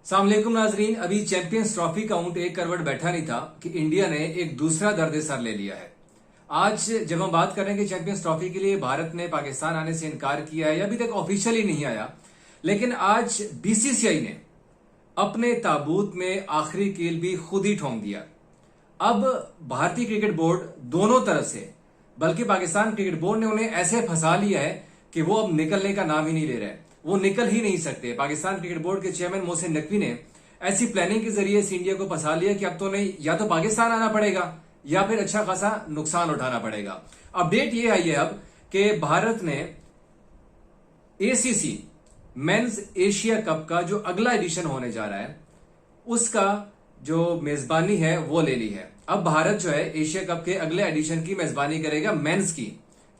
अस्सलामुअलैकुम नाजरीन। अभी चैंपियंस ट्रॉफी का ऊंट एक करवट बैठा नहीं था कि इंडिया ने एक दूसरा दर्द सर ले लिया है। आज जब हम बात कर रहे हैं कि चैंपियंस ट्रॉफी के लिए भारत ने पाकिस्तान आने से इनकार किया है, या अभी तक ऑफिशियली नहीं आया, लेकिन आज बीसीसीआई ने अपने ताबूत में आखिरी कील भी खुद ही ठोंक दिया। अब भारतीय क्रिकेट बोर्ड दोनों तरफ से, बल्कि पाकिस्तान क्रिकेट बोर्ड ने उन्हें ऐसे फंसा लिया है कि वो अब निकलने का नाम ही नहीं ले रहे। वो निकल ही नहीं सकते। पाकिस्तान क्रिकेट बोर्ड के चेयरमैन मोहसिन नकवी ने ऐसी प्लानिंग के जरिए इस इंडिया को फंसा लिया कि अब तो नहीं, या तो पाकिस्तान आना पड़ेगा या फिर अच्छा खासा नुकसान उठाना पड़ेगा। अपडेट ये आई है अब कि भारत ने एसीसी मेंस एशिया कप का जो अगला एडिशन होने जा रहा है उसका जो मेजबानी है वो ले ली है। अब भारत जो है एशिया कप के अगले एडिशन की मेजबानी करेगा मेंस की।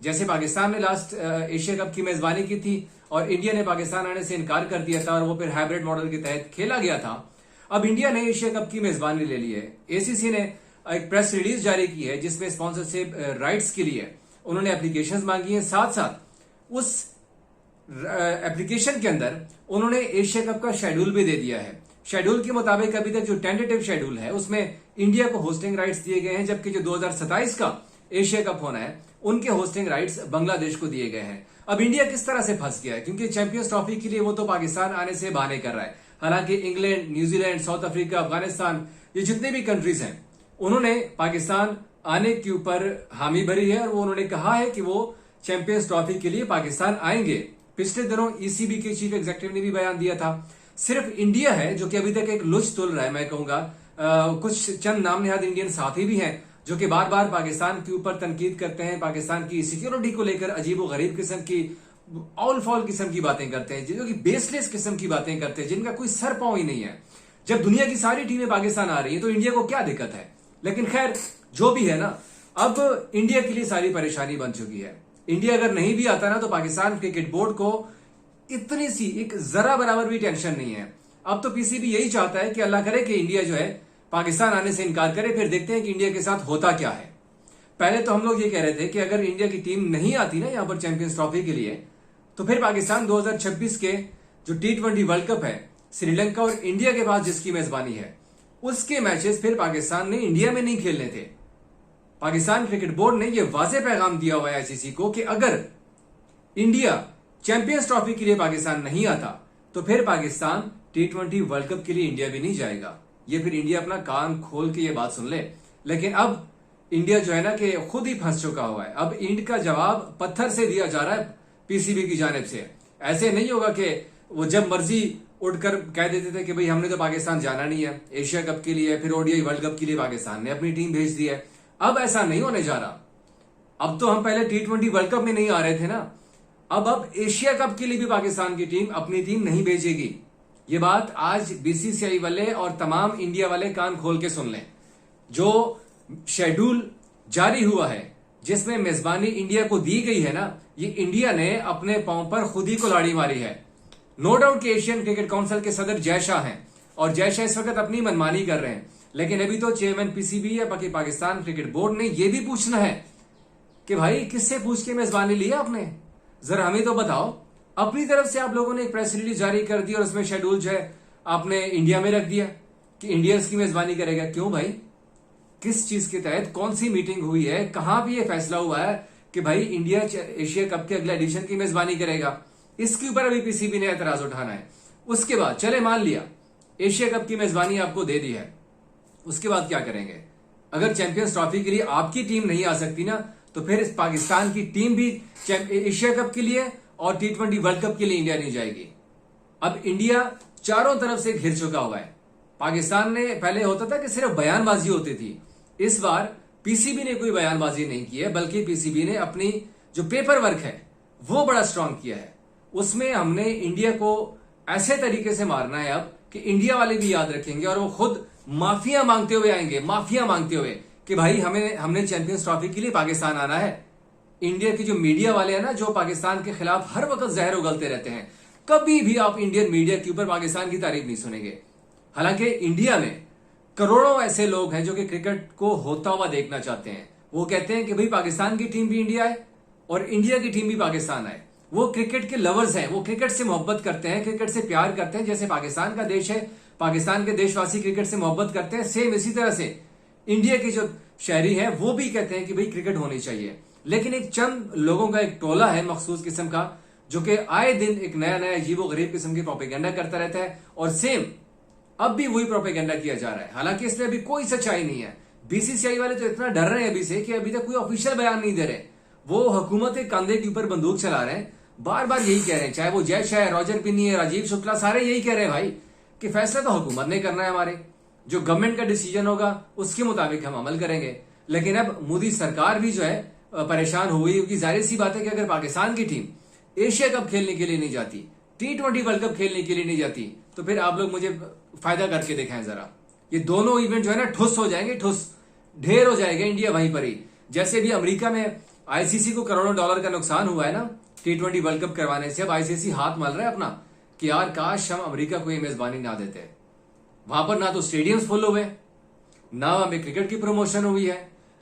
जैसे पाकिस्तान ने लास्ट एशिया कप की मेजबानी की थी और इंडिया ने पाकिस्तान आने से इनकार कर दिया था और वो फिर हाइब्रिड मॉडल के तहत खेला गया था, अब इंडिया ने एशिया कप की मेजबानी ले ली है। एसीसी ने एक प्रेस रिलीज जारी की है जिसमें स्पॉन्सरशिप राइट्स के लिए उन्होंने एप्लीकेशंस मांगी हैं। साथ साथ उस एप्लीकेशन के अंदर उन्होंने एशिया कप का शेड्यूल भी दे दिया है। शेड्यूल के मुताबिक अभी तक जो टेंटेटिव शेड्यूल है उसमें इंडिया को होस्टिंग राइट्स दिए गए हैं, जबकि जो 2027 का एशिया कप होना है उनके होस्टिंग राइट्स बांग्लादेश को दिए गए हैं। अब इंडिया किस तरह से फंस गया है, क्योंकि चैंपियंस ट्रॉफी के लिए वो तो पाकिस्तान आने से बहाने कर रहा है। हालांकि England, New Zealand, south Africa, Afghanistan, ये जितने भी कंट्रीज हैं उन्होंने पाकिस्तान आने के ऊपर हामी भरी है और वो उन्होंने कहा है कि वो चैंपियंस ट्रॉफी के लिए पाकिस्तान आएंगे। पिछले दिनों ईसीबी के चीफ एग्जीक्यूटिव ने भी बयान दिया था। सिर्फ इंडिया है जो कि अभी तक एक लुच तुल रहा है। मैं कहूंगा कुछ चंद नाम निहाद इंडियन साथी भी हैं जो कि बार बार पाकिस्तान के ऊपर तनकीद करते हैं, पाकिस्तान की सिक्योरिटी को लेकर अजीब व गरीब किस्म की ऑल फॉल किस्म की बातें करते हैं, जो कि बेसलेस किस्म की बातें करते हैं, जिनका कोई सर पांव ही नहीं है। जब दुनिया की सारी टीमें पाकिस्तान आ रही है तो इंडिया को क्या दिक्कत है। लेकिन खैर जो भी है ना, अब इंडिया के लिए सारी परेशानी बन चुकी है। इंडिया अगर नहीं भी आता ना तो पाकिस्तान क्रिकेट बोर्ड को इतनी सी एक जरा बराबर भी टेंशन नहीं है। अब तो पीसीबी यही चाहता है कि अल्लाह करे कि इंडिया जो है पाकिस्तान आने से इनकार करे, फिर देखते हैं कि इंडिया के साथ होता क्या है। पहले तो हम लोग ये कह रहे थे कि अगर इंडिया की टीम नहीं आती ना यहां पर चैंपियंस ट्रॉफी के लिए तो फिर पाकिस्तान 2026 के जो T20 वर्ल्ड कप है श्रीलंका और इंडिया के पास जिसकी मेजबानी है उसके मैचेस फिर पाकिस्तान ने इंडिया में नहीं खेलने थे। पाकिस्तान क्रिकेट बोर्ड ने यह वाज़ेह पैगाम दिया हुआ है आईसीसी को कि अगर इंडिया चैंपियंस ट्रॉफी के लिए पाकिस्तान नहीं आता तो फिर पाकिस्तान T20 वर्ल्ड कप के लिए इंडिया भी नहीं जाएगा। ये फिर इंडिया अपना कान खोल के ये बात सुन ले। लेकिन अब इंडिया जो है ना कि खुद ही फंस चुका हुआ है। अब इंड का जवाब पत्थर से दिया जा रहा है पीसीबी की जानिब से। ऐसे नहीं होगा कि वो जब मर्जी उठकर कह देते थे कि भाई हमने तो पाकिस्तान जाना नहीं है एशिया कप के लिए, फिर ओडीआई वर्ल्ड कप के लिए पाकिस्तान ने अपनी टीम भेज दी है। अब ऐसा नहीं होने जा रहा। अब तो हम पहले T20 वर्ल्ड कप में नहीं आ रहे थे ना, अब एशिया कप के लिए भी पाकिस्तान की टीम अपनी टीम नहीं भेजेगी। ये बात आज बीसीसीआई वाले और तमाम इंडिया वाले कान खोल के सुन लें। जो शेड्यूल जारी हुआ है जिसमें मेजबानी इंडिया को दी गई है ना, ये इंडिया ने अपने पांव पर खुद ही कुल्हाड़ी मारी है। नो डाउट कि एशियन क्रिकेट काउंसिल के सदर जय शाह हैं और जय शाह इस वक्त अपनी मनमानी कर रहे हैं, लेकिन अभी तो चेयरमैन पीसीबी या पाकिस्तान क्रिकेट बोर्ड ने यह भी पूछना है कि भाई किससे पूछ के मेजबानी ली आपने, जरा हमें तो बताओ। अपनी तरफ से आप लोगों ने एक प्रेस रिलीज जारी कर दी और उसमें शेड्यूल जो है आपने इंडिया में रख दिया कि इंडिया इसकी मेजबानी करेगा। क्यों भाई, किस चीज के तहत, कौन सी मीटिंग हुई है, कहां भी यह फैसला हुआ है कि भाई इंडिया एशिया कप के अगले एडिशन की मेजबानी करेगा। इसके ऊपर अभी पीसीबी ने एतराज उठाना है। उसके बाद चले मान लिया एशिया कप की मेजबानी आपको दे दी है, उसके बाद क्या करेंगे। अगर चैंपियंस ट्रॉफी के लिए आपकी टीम नहीं आ सकती ना तो फिर इस पाकिस्तान की टीम भी एशिया कप के लिए और T20 वर्ल्ड कप के लिए इंडिया नहीं जाएगी। अब इंडिया चारों तरफ से घिर चुका हुआ है। पाकिस्तान ने पहले होता था कि सिर्फ बयानबाजी होती थी, इस बार पीसीबी ने कोई बयानबाजी नहीं की है, बल्कि पीसीबी ने अपनी जो पेपर वर्क है वो बड़ा स्ट्रांग किया है। उसमें हमने इंडिया को ऐसे तरीके से मारना है अब कि इंडिया वाले भी याद रखेंगे और वो खुद माफिया मांगते हुए आएंगे, माफिया मांगते हुए कि भाई हमने चैंपियंस ट्रॉफी के लिए पाकिस्तान आना है। इंडिया के जो मीडिया वाले हैं ना, जो पाकिस्तान के खिलाफ हर वक्त जहर उगलते रहते हैं, कभी भी आप इंडियन मीडिया के ऊपर पाकिस्तान की तारीफ नहीं सुनेंगे। हालांकि इंडिया में करोड़ों ऐसे लोग हैं जो कि क्रिकेट को होता हुआ देखना चाहते हैं। वो कहते हैं कि भाई पाकिस्तान की टीम भी इंडिया है और इंडिया की टीम भी पाकिस्तान आए। वो क्रिकेट के लवर्स हैं, वो क्रिकेट से मोहब्बत करते हैं, क्रिकेट से प्यार करते हैं। जैसे पाकिस्तान का देश है, पाकिस्तान के देशवासी क्रिकेट से मोहब्बत करते हैं, सेम इसी तरह से इंडिया के जो शहरी हैं वो भी कहते हैं कि भाई क्रिकेट होनी चाहिए। लेकिन एक चंद लोगों का एक टोला है मखसूस किस्म का, जो कि आए दिन एक नया नया अजीबो गरीब किस्म की प्रोपेगेंडा करता रहता है, और सेम अब भी वही प्रोपेगेंडा किया जा रहा है। हालांकि इसमें अभी कोई सच्चाई नहीं है। बीसीसीआई वाले तो इतना डर रहे हैं अभी से कि अभी तक कोई ऑफिशियल बयान नहीं दे रहे। वो हुकूमत के कंधे के ऊपर बंदूक चला रहे हैं, बार बार यही कह रहे हैं, चाहे वो जय शाह है, रॉजर पिनी है, राजीव शुक्ला, सारे यही कह रहे हैं भाई कि फैसला तो हुकूमत ने करना है, हमारे जो गवर्नमेंट का डिसीजन होगा उसके मुताबिक हम अमल करेंगे। लेकिन अब मोदी सरकार भी जो है परेशान हो गई, क्योंकि जाहिर सी बात है कि अगर पाकिस्तान की टीम एशिया कप खेलने के लिए नहीं जाती, T20 वर्ल्ड कप खेलने के लिए नहीं जाती, तो फिर आप लोग मुझे फायदा करके दिखाएं जरा। ये दोनों इवेंट जो है ना ठुस हो जाएंगे, ठुस ढेर हो जाएगा इंडिया वहीं पर ही। जैसे भी अमेरिका में आईसीसी को करोड़ों डॉलर का नुकसान हुआ है ना T20 वर्ल्ड कप करवाने से, अब आईसीसी हाथ मल रहा है अपना कि यार काश हम अमेरिका को ये मेजबानी ना देते। वहां पर ना तो स्टेडियम्स फुल हुए, ना वहां पे क्रिकेट की प्रमोशन हुई है,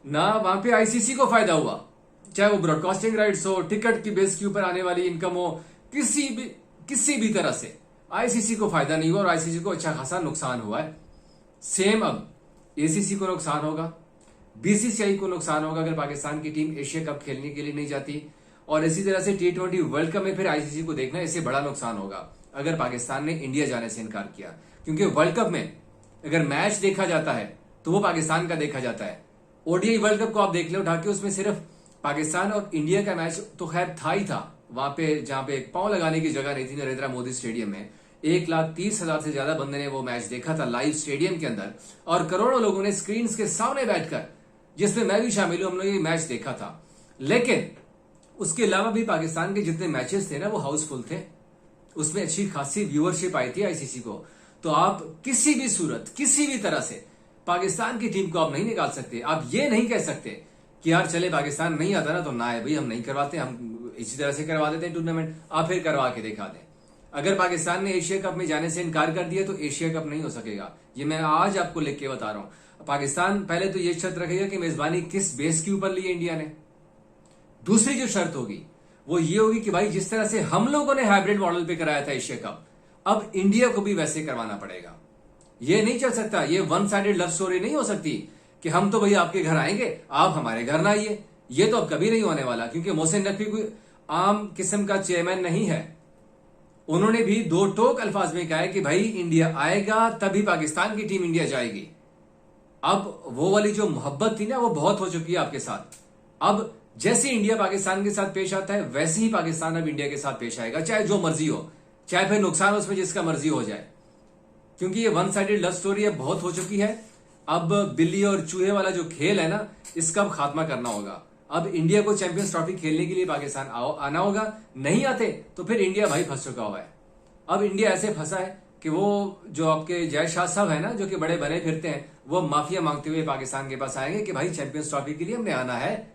ना वहां पे आईसीसी को फायदा हुआ, चाहे वो ब्रॉडकास्टिंग राइट्स हो, टिकट की बेस के ऊपर आने वाली इनकम हो, किसी भी तरह से आईसीसी को फायदा नहीं हुआ और आईसीसी को अच्छा खासा नुकसान हुआ है। सेम अब एसीसी को नुकसान होगा, बीसीसीआई को नुकसान होगा अगर पाकिस्तान की टीम एशिया कप खेलने के लिए नहीं जाती, और इसी तरह से T20 वर्ल्ड कप में फिर आईसीसी को देखना, इससे बड़ा नुकसान होगा अगर पाकिस्तान ने इंडिया जाने से इनकार किया। क्योंकि वर्ल्ड कप में अगर मैच देखा जाता है तो वो पाकिस्तान का देखा जाता है। ओडीआई वर्ल्ड कप को आप देख ले उठा के, उसमें सिर्फ पाकिस्तान और इंडिया का मैच तो खैर था ही था, वहां पे जहां पे एक पांव लगाने की जगह नहीं थी नरेंद्र मोदी स्टेडियम में। 1,30,000 से ज्यादा बंदे ने वो मैच देखा था लाइव स्टेडियम के अंदर, और करोड़ों लोगों ने स्क्रीन के सामने बैठकर, जिसमें मैं भी शामिल हूं, हम लोग ये मैच देखा था। लेकिन उसके अलावा भी पाकिस्तान के जितने मैचेस थे ना वो हाउसफुल थे, उसमें अच्छी खासी व्यूअरशिप आई थी आईसीसी को। तो आप किसी भी सूरत, किसी भी तरह से पाकिस्तान की टीम को आप नहीं निकाल सकते। आप ये नहीं कह सकते कि यार चले पाकिस्तान नहीं आता ना तो ना है भाई, हम नहीं करवाते, हम इसी तरह से करवा देते हैं टूर्नामेंट, आप फिर करवा के दिखा दें। अगर पाकिस्तान ने एशिया कप में जाने से इनकार कर दिया तो एशिया कप नहीं हो सकेगा, ये मैं आज आपको लिख के बता रहा हूं। पाकिस्तान पहले तो ये शर्त रखेगा कि मेजबानी किस बेस के ऊपर ली है इंडिया ने। दूसरी जो शर्त होगी वो ये होगी कि भाई जिस तरह से हम लोगों ने हाइब्रिड मॉडल पे कराया था एशिया कप, अब इंडिया को भी वैसे करवाना पड़ेगा। ये नहीं चल सकता, ये वन साइडेड लव स्टोरी नहीं हो सकती कि हम तो भाई आपके घर आएंगे, आप हमारे घर ना आइए। ये तो अब कभी नहीं होने वाला, क्योंकि मोहसिन नकवी कोई आम किस्म का चेयरमैन नहीं है। उन्होंने भी दो टोक अल्फाज में कहा है कि भाई इंडिया आएगा तभी पाकिस्तान की टीम इंडिया जाएगी। अब वो वाली जो मोहब्बत थी ना वो बहुत हो चुकी है आपके साथ। अब जैसे इंडिया पाकिस्तान के साथ पेश आता है वैसे ही पाकिस्तान अब इंडिया के साथ पेश आएगा, चाहे जो मर्जी हो, चाहे फिर नुकसान उसमें जिसका मर्जी हो जाए, क्योंकि ये वन साइडेड लव स्टोरी अब बहुत हो चुकी है। अब बिल्ली और चूहे वाला जो खेल है ना, इसका अब खात्मा करना होगा। अब इंडिया को चैंपियंस ट्रॉफी खेलने के लिए पाकिस्तान आना होगा, नहीं आते तो फिर इंडिया भाई फंस चुका हुआ है। अब इंडिया ऐसे फंसा है कि वो जो आपके जय शाह साहब है ना, जो कि बड़े बने फिरते हैं, वो माफिया मांगते हुए पाकिस्तान के पास आएंगे कि भाई चैंपियंस ट्रॉफी के लिए हमने आना है,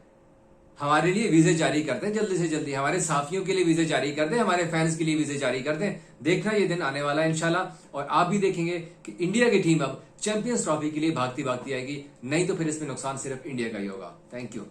हमारे लिए वीजे जारी कर दें जल्दी से जल्दी, हमारे साफियों के लिए वीजे जारी कर दें, हमारे फैंस के लिए वीजे जारी कर दें। देखना ये दिन आने वाला है इंशाल्लाह, और आप भी देखेंगे कि इंडिया की टीम अब चैंपियंस ट्रॉफी के लिए भागती भागती आएगी, नहीं तो फिर इसमें नुकसान सिर्फ इंडिया का ही होगा। Thank you.